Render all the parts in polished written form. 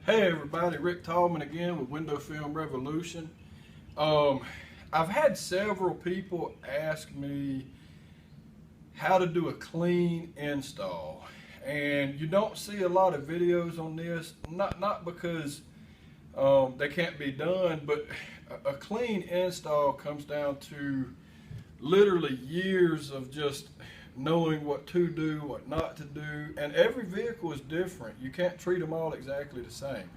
Hey everybody, Rick Tallman again with Window Film Revolution. I've had several people ask me how to do a clean install, and you don't see a lot of videos on this, not because they can't be done, but a clean install comes down to literally years of just knowing what to do, what not to do, and every vehicle is different. You can't treat them all exactly the same.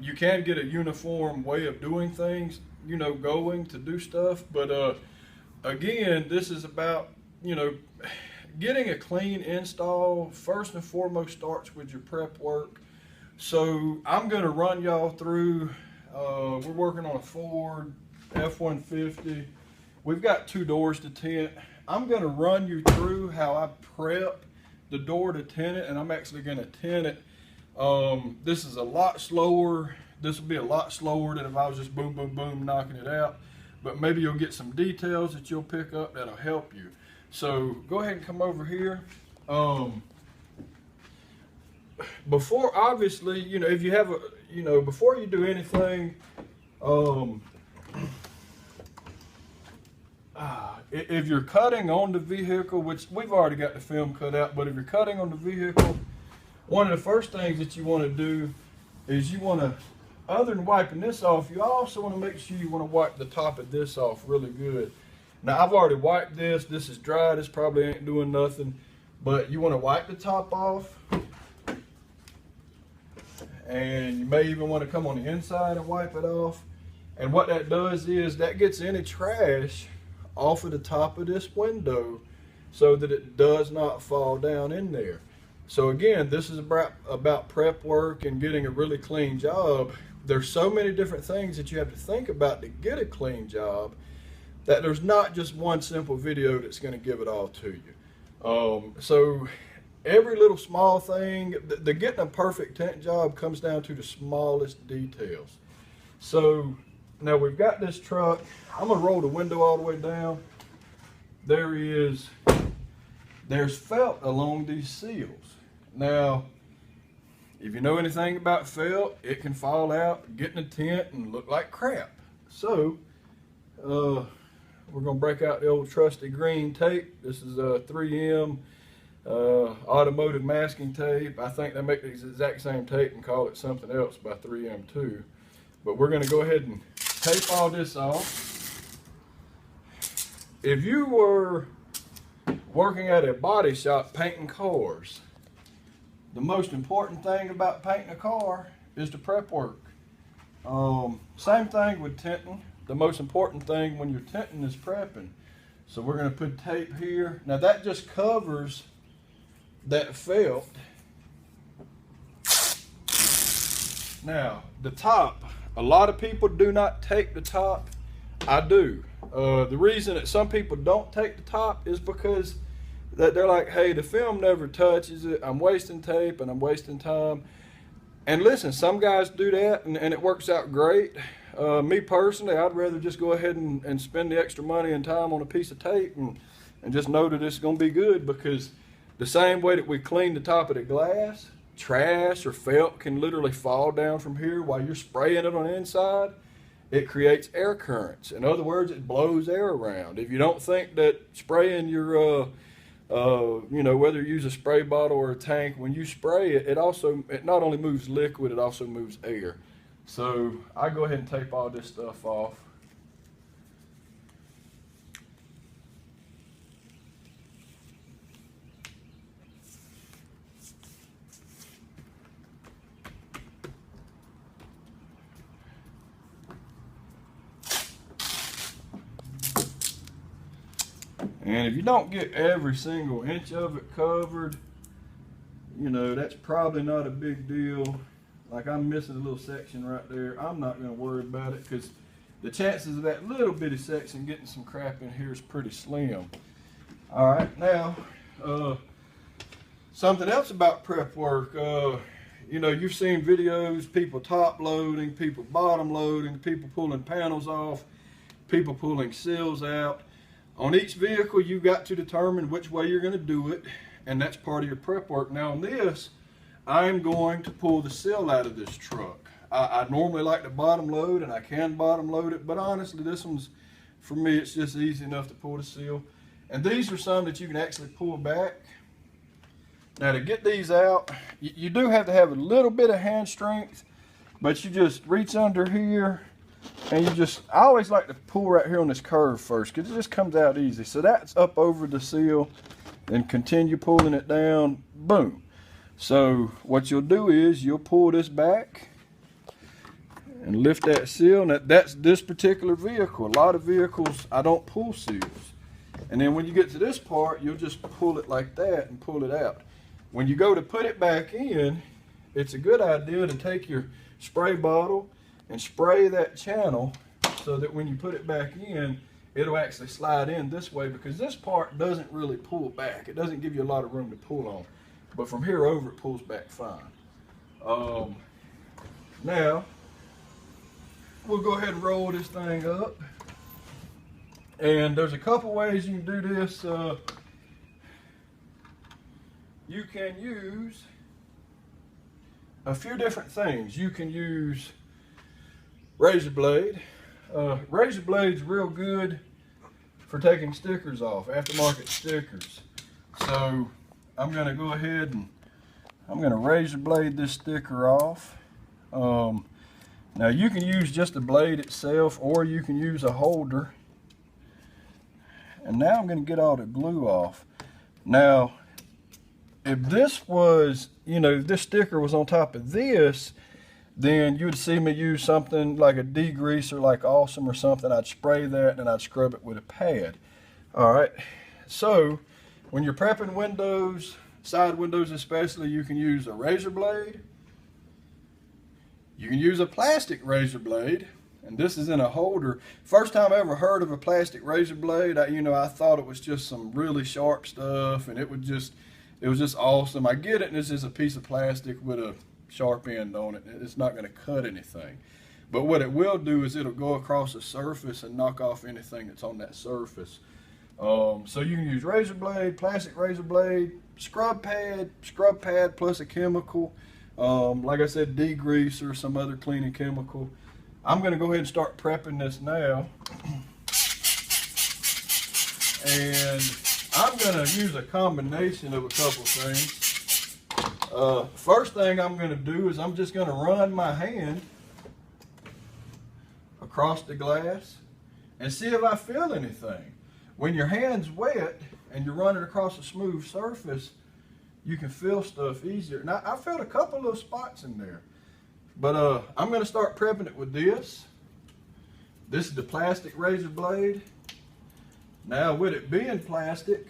You can get a uniform way of doing things, going to do stuff, but again, this is about, getting a clean install. First and foremost starts with your prep work. So I'm going to run y'all through, we're working on a Ford F-150. We've got 2 doors to tint. I'm going to run you through how I prep the door to tint it, and I'm actually going to tint it. This is a lot slower. This will be a lot slower than if I was just boom, boom, boom, knocking it out. But maybe you'll get some details that you'll pick up that'll help you. So go ahead and come over here. Before, obviously, if you have a, before you do anything, if you're cutting on the vehicle, which we've already got the film cut out, but if you're cutting on the vehicle, one of the first things that you want to do is you want to, other than wiping this off, you also want to make sure you want to wipe the top of this off really good. Now, I've already wiped this. This is dry. This probably ain't doing nothing, but you want to wipe the top off. And you may even want to come on the inside and wipe it off. And what that does is that gets any trash off of the top of this window so that it does not fall down in there. So again, this is about prep work and getting a really clean job. There's so many different things that you have to think about to get a clean job that there's not just one simple video that's going to give it all to you. So every little small thing, the getting a perfect tint job comes down to the smallest details. So now we've got this truck. I'm going to roll the window all the way down. There's felt along these seals. Now, if you know anything about felt, it can fall out, get in a tint, and look like crap. So, we're going to break out the old trusty green tape. This is a 3M automotive masking tape. I think they make the exact same tape and call it something else by 3M too. But we're going to go ahead and tape all this off. If you were working at a body shop painting cars, the most important thing about painting a car is the prep work. Same thing with tinting. The most important thing when you're tinting is prepping. So we're going to put tape here. Now that just covers that felt. Now the top, a lot of people do not tape the top. I do. The reason that some people don't take the top is because that they're like, hey, the film never touches it. I'm wasting tape and I'm wasting time. And listen, some guys do that and it works out great. Me personally, I'd rather just go ahead and spend the extra money and time on a piece of tape and just know that it's going to be good, because the same way that we clean the top of the glass, trash or felt can literally fall down from here while you're spraying it on the inside. It creates air currents. In other words, it blows air around. If you don't think that spraying your whether you use a spray bottle or a tank, when you spray it, it not only moves liquid, it also moves air. So I go ahead and tape all this stuff off. And if you don't get every single inch of it covered, that's probably not a big deal. Like I'm missing a little section right there. I'm not going to worry about it because the chances of that little bitty section getting some crap in here is pretty slim. All right, now, something else about prep work. You've seen videos, people top loading, people bottom loading, people pulling panels off, people pulling seals out. On each vehicle, you've got to determine which way you're going to do it, and that's part of your prep work. Now on this, I'm going to pull the sill out of this truck. I normally like to bottom load, and I can bottom load it, but honestly, this one's, for me, it's just easy enough to pull the sill. And these are some that you can actually pull back. Now to get these out, you do have to have a little bit of hand strength, but you just reach under here, and I always like to pull right here on this curve first, because it just comes out easy. So that's up over the sill, and continue pulling it down, boom. So what you'll do is you'll pull this back, and lift that seal. Now that's this particular vehicle. A lot of vehicles, I don't pull seals. And then when you get to this part, you'll just pull it like that and pull it out. When you go to put it back in, it's a good idea to take your spray bottle and spray that channel so that when you put it back in, it'll actually slide in this way, because this part doesn't really pull back. It doesn't give you a lot of room to pull on. But from here over, it pulls back fine. Now, we'll go ahead and roll this thing up. And there's a couple ways you can do this. You can use a few different things. You can use razor blade. Razor blade's real good for taking stickers off, aftermarket stickers. So I'm going to go ahead and I'm going to razor blade this sticker off. Now you can use just the blade itself, or you can use a holder. And now I'm going to get all the glue off. Now, if this was, if this sticker was on top of this, then you would see me use something like a degreaser, like Awesome or something. I'd spray that and I'd scrub it with a pad. All right. So when you're prepping windows, side windows especially, you can use a razor blade. You can use a plastic razor blade, and this is in a holder. First time I ever heard of a plastic razor blade, I thought it was just some really sharp stuff, and it was just awesome. I get it, and this is a piece of plastic with a sharp end on it. It's not going to cut anything. But what it will do is it'll go across the surface and knock off anything that's on that surface. So you can use razor blade, plastic razor blade, scrub pad plus a chemical. Like I said, degreaser or some other cleaning chemical. I'm going to go ahead and start prepping this now. And I'm going to use a combination of a couple things. First thing I'm going to do is I'm just going to run my hand across the glass and see if I feel anything. When your hand's wet and you're running across a smooth surface, you can feel stuff easier. Now, I felt a couple of little spots in there. But I'm going to start prepping it with this. This is the plastic razor blade. Now, with it being plastic,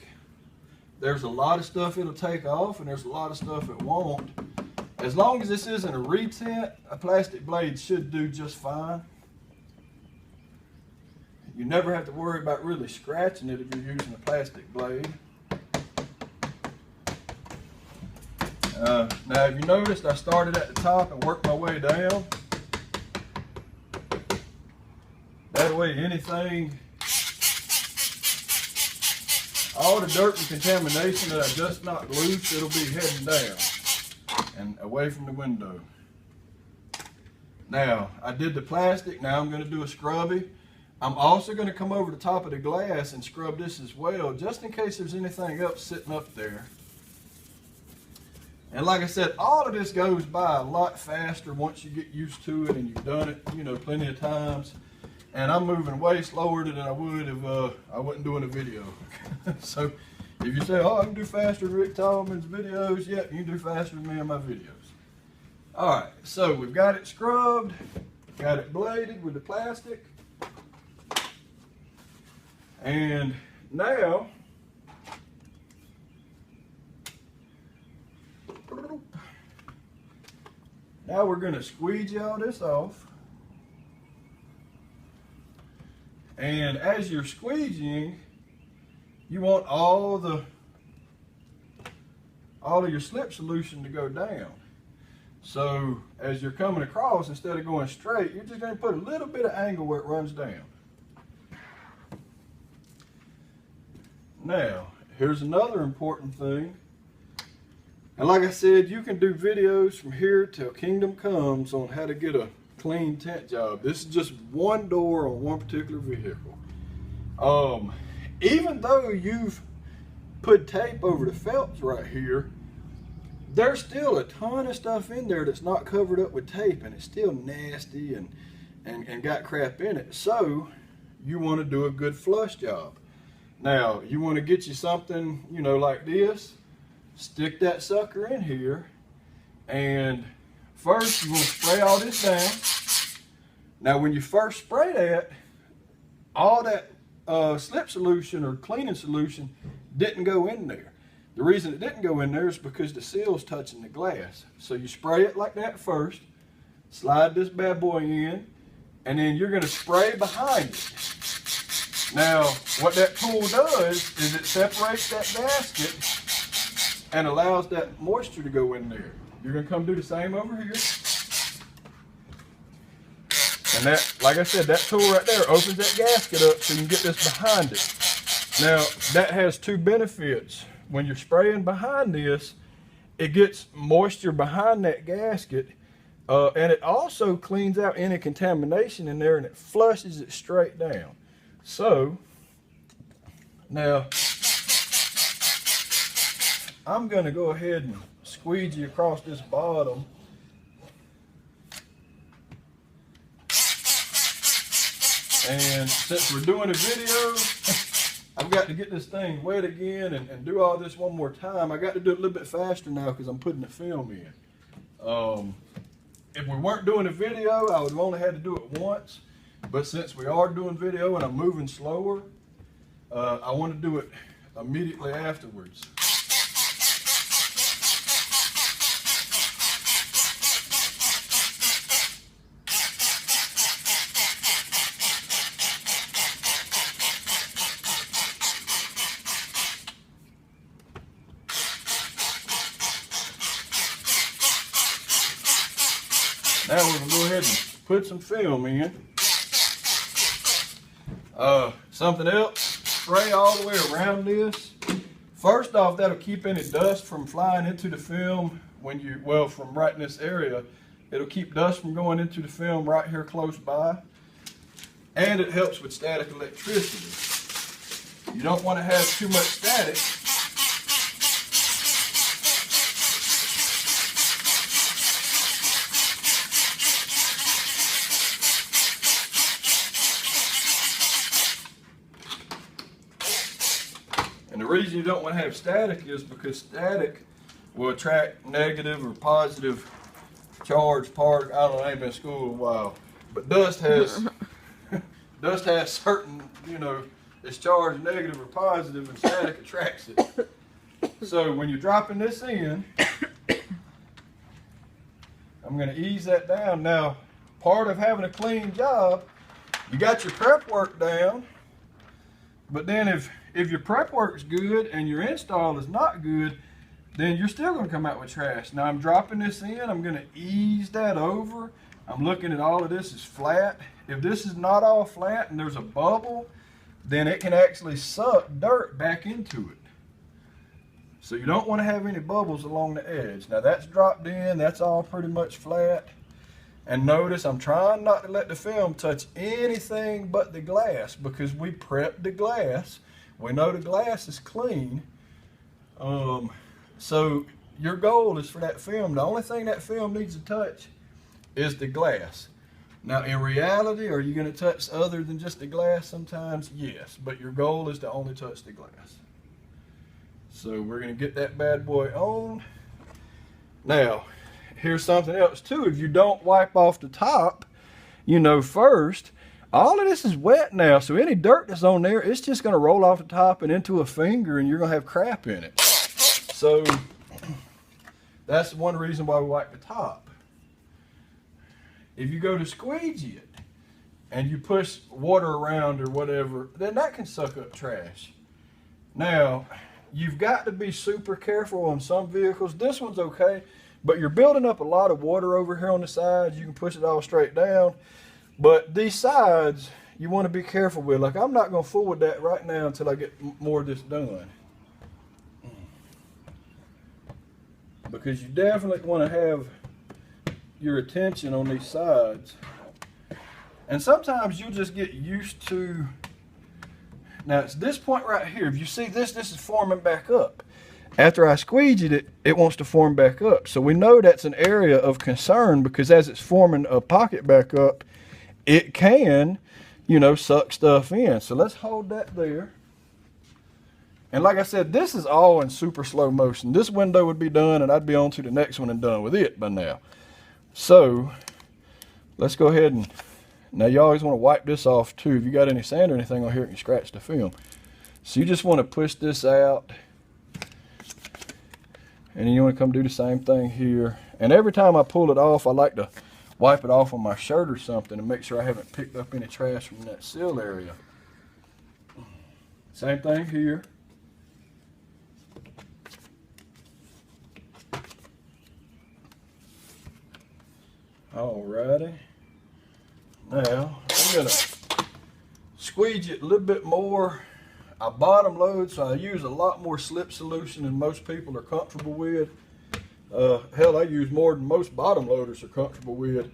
there's a lot of stuff it'll take off, and there's a lot of stuff it won't. As long as this isn't a retint, a plastic blade should do just fine. You never have to worry about really scratching it if you're using a plastic blade. Now, if you noticed, I started at the top and worked my way down. That way, all the dirt and contamination that I just knocked loose, it'll be heading down and away from the window. Now, I did the plastic. Now I'm going to do a scrubby. I'm also going to come over the top of the glass and scrub this as well, just in case there's anything else sitting up there. And like I said, all of this goes by a lot faster once you get used to it and you've done it, plenty of times. And I'm moving way slower than I would if I wasn't doing a video. So if you say, oh, I can do faster than Rick Tallman's videos, yep, you can do faster than me in my videos. All right, so we've got it scrubbed, got it bladed with the plastic. And now, we're going to squeegee all this off. And as you're squeegeeing, you want all of your slip solution to go down. So as you're coming across, instead of going straight, you're just going to put a little bit of angle where it runs down. Now, here's another important thing. And like I said, you can do videos from here till kingdom comes on how to get a clean tint job. This is just one door on one particular vehicle. Even though you've put tape over the felts right here, there's still a ton of stuff in there that's not covered up with tape, and it's still nasty and got crap in it. So you want to do a good flush job. Now you want to get you something, you know, like this. Stick that sucker in here, and first you want to spray all this down. Now when you first spray that, all that slip solution or cleaning solution didn't go in there. The reason it didn't go in there is because the seal's touching the glass. So you spray it like that first, slide this bad boy in, and then you're going to spray behind it. Now what that tool does is it separates that gasket and allows that moisture to go in there. You're gonna come do the same over here. And that, like I said, that tool right there opens that gasket up so you can get this behind it. Now, that has two benefits. When you're spraying behind this, it gets moisture behind that gasket, and it also cleans out any contamination in there, and it flushes it straight down. So, now, I'm going to go ahead and squeegee across this bottom. And since we're doing a video, I've got to get this thing wet again and do all this one more time. I got to do it a little bit faster now because I'm putting the film in. If we weren't doing a video, I would have only had to do it once. But since we are doing video and I'm moving slower, I want to do it immediately afterwards. Now we're going to go ahead and put some film in. Something else, spray all the way around this. First off, that'll keep any dust from flying into the film when you, well, from right in this area. It'll keep dust from going into the film right here close by. And it helps with static electricity. You don't want to have too much static. And the reason you don't want to have static is because static will attract negative or positive charged particles. I don't know, I ain't been to school in a while. But dust has certain, you know, it's charged negative or positive, and static attracts it. So when you're dropping this in, I'm going to ease that down. Now, part of having a clean job, you got your prep work down, but then if your prep work's good and your install is not good, then you're still going to come out with trash. Now I'm dropping this in, I'm going to ease that over. I'm looking at all of this is flat. If this is not all flat and there's a bubble, then it can actually suck dirt back into it. So you don't want to have any bubbles along the edge. Now that's dropped in, that's all pretty much flat. And notice I'm trying not to let the film touch anything but the glass because we prepped the glass. We know the glass is clean. So your goal is for that film, the only thing that film needs to touch is the glass. Now in reality, are you going to touch other than just the glass sometimes? Yes, but your goal is to only touch the glass. So we're going to get that bad boy on. Now, here's something else too. If you don't wipe off the top, you know, first, all of this is wet now, so any dirt that's on there, it's just going to roll off the top and into a finger, and you're going to have crap in it. So that's one reason why we wipe the top. If you go to squeegee it and you push water around or whatever, then that can suck up trash. Now, you've got to be super careful on some vehicles. This one's okay, but you're building up a lot of water over here on the sides. You can push it all straight down. But these sides, you want to be careful with. Like, I'm not going to fool with that right now until I get more of this done. because you definitely want to have your attention on these sides. And sometimes you'll just get used to, now it's this point right here. If you see this is forming back up. After I squeegeed it, it wants to form back up. So we know that's an area of concern, because as it's forming a pocket back up, it can, you know, suck stuff in. So let's hold that there. And like I said, this is all in super slow motion. This window would be done and I'd be on to the next one and done with it by now. So let's go ahead and, now you always want to wipe this off too. If you got any sand or anything on here, it can scratch the film. So you just want to push this out. And then you want to come do the same thing here. And every time I pull it off, I like to wipe it off on my shirt or something and make sure I haven't picked up any trash from that sill area. Same thing here. Alrighty. Now, I'm going to squeegee it a little bit more. I bottom load, so I use a lot more slip solution than most people are comfortable with. Hell, I use more than most bottom loaders are comfortable with.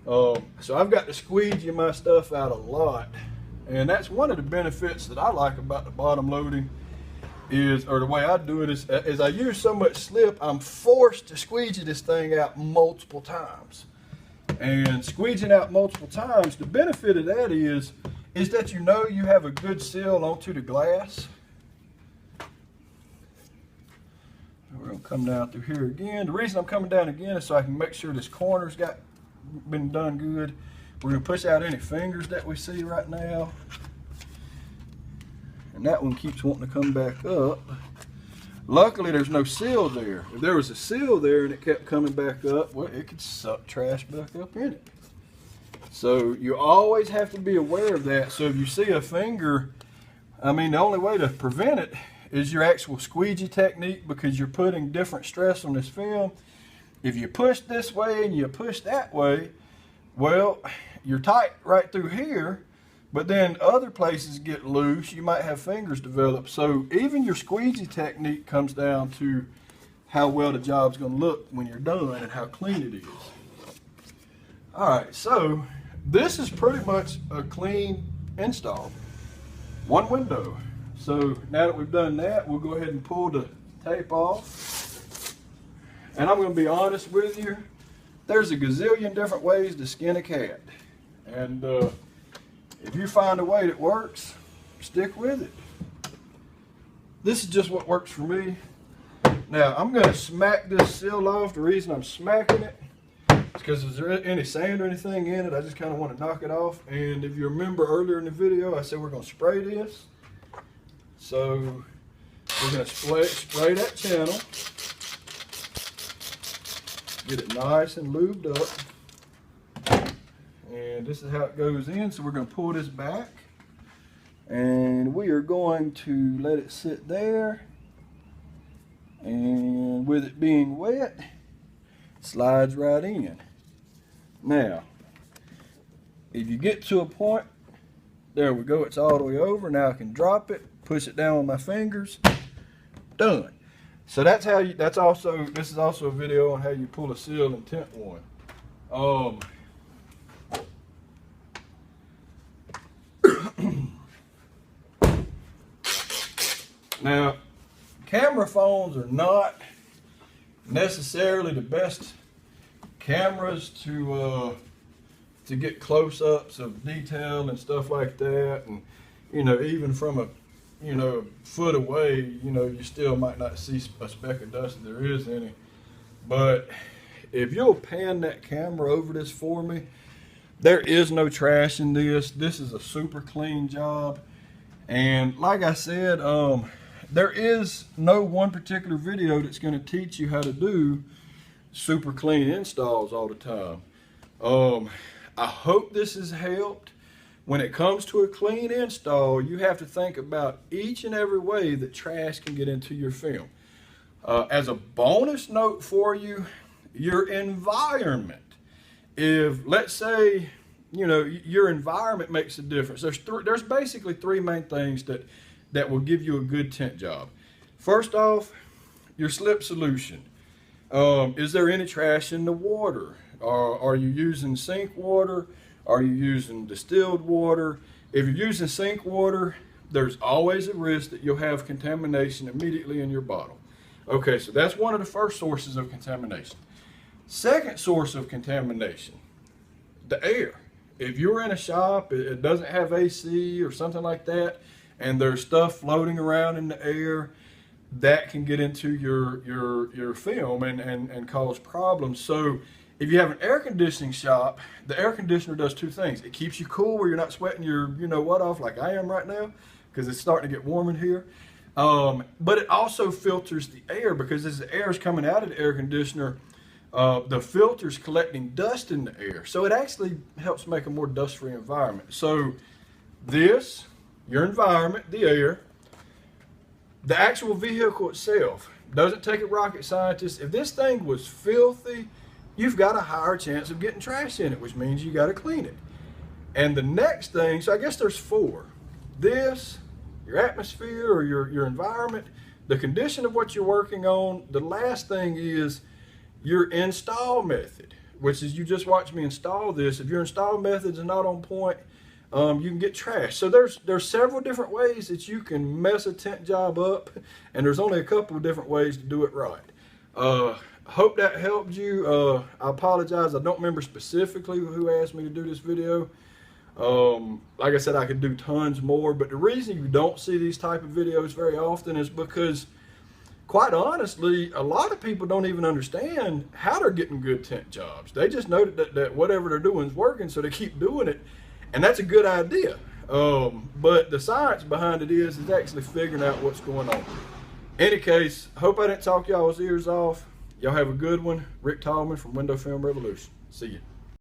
So I've got to squeegee my stuff out a lot. And that's one of the benefits that I like about the bottom loading is, or the way I do it is I use so much slip, I'm forced to squeegee this thing out multiple times. And squeegeeing out multiple times, the benefit of that is that you know you have a good seal onto the glass. We're going to come down through here again. The reason I'm coming down again is so I can make sure this corner's been done good. We're going to push out any fingers that we see right now. And that one keeps wanting to come back up. Luckily, there's no seal there. If there was a seal there and it kept coming back up, well, it could suck trash back up in it. So you always have to be aware of that. So if you see a finger, I mean, the only way to prevent it is your actual squeegee technique, because you're putting different stress on this film. If you push this way and you push that way, well, you're tight right through here, but then other places get loose. You might have fingers develop. So even your squeegee technique comes down to how well the job's going to look when you're done and how clean it is. All right, so this is pretty much a clean install. One window. So now that we've done that, we'll go ahead and pull the tape off. And I'm going to be honest with you, there's a gazillion different ways to skin a cat. And if you find a way that works, stick with it. This is just what works for me. Now I'm going to smack this seal off. The reason I'm smacking it is because is there any sand or anything in it, I just kind of want to knock it off. And if you remember earlier in the video, I said we're going to spray this. So we're going to spray that channel. Get it nice and lubed up. And this is how it goes in. So we're going to pull this back. And we are going to let it sit there. And with it being wet, it slides right in. Now, if you get to a point, there we go, it's all the way over. Now I can drop it, push it down with my fingers, done. So that's how you, this is also a video on how you pull a seal and tint one. Now, camera phones are not necessarily the best cameras to get close-ups of detail and stuff like that, and you know, even from a foot away, you still might not see a speck of dust if there is any. But if you'll pan that camera over this for me, there is no trash in this. This is a super clean job. And like I said, there is no one particular video that's going to teach you how to do super clean installs all the time. I hope this has helped. When it comes to a clean install, you have to think about each and every way that trash can get into your film. As a bonus note for you, your environment. If, let's say, your environment makes a difference. There's basically three main things that will give you a good tint job. First off, your slip solution. Is there any trash in the water? Are you using sink water? Are you using distilled water? If you're using sink water, there's always a risk that you'll have contamination immediately in your bottle. Okay, so that's one of the first sources of contamination. Second source of contamination, the air. If you're in a shop, it doesn't have AC or something like that, and there's stuff floating around in the air, that can get into your film and cause problems. So if you have an air conditioning shop, the air conditioner does two things. It keeps you cool where you're not sweating your what off like I am right now, because it's starting to get warm in here. But it also filters the air, because as the air is coming out of the air conditioner, the filter's collecting dust in the air. So it actually helps make a more dust-free environment. So this, your environment, the air, the actual vehicle itself, doesn't take a rocket scientist. If this thing was filthy, you've got a higher chance of getting trash in it, which means you got to clean it. And the next thing, so I guess there's four. This, your atmosphere or your environment, the condition of what you're working on. The last thing is your install method, which is you just watch me install this. If your install methods are not on point, you can get trash. So there's several different ways that you can mess a tent job up, and there's only a couple of different ways to do it right. Hope that helped you. I apologize, I don't remember specifically who asked me to do this video. Like I said, I could do tons more, but the reason you don't see these type of videos very often is because, quite honestly, a lot of people don't even understand how they're getting good tent jobs. They just know that whatever they're doing is working, so they keep doing it. And that's a good idea. But the science behind it is actually figuring out what's going on. Any case, hope I didn't talk y'all's ears off. Y'all have a good one. Rick Tallman from Window Film Revolution. See ya.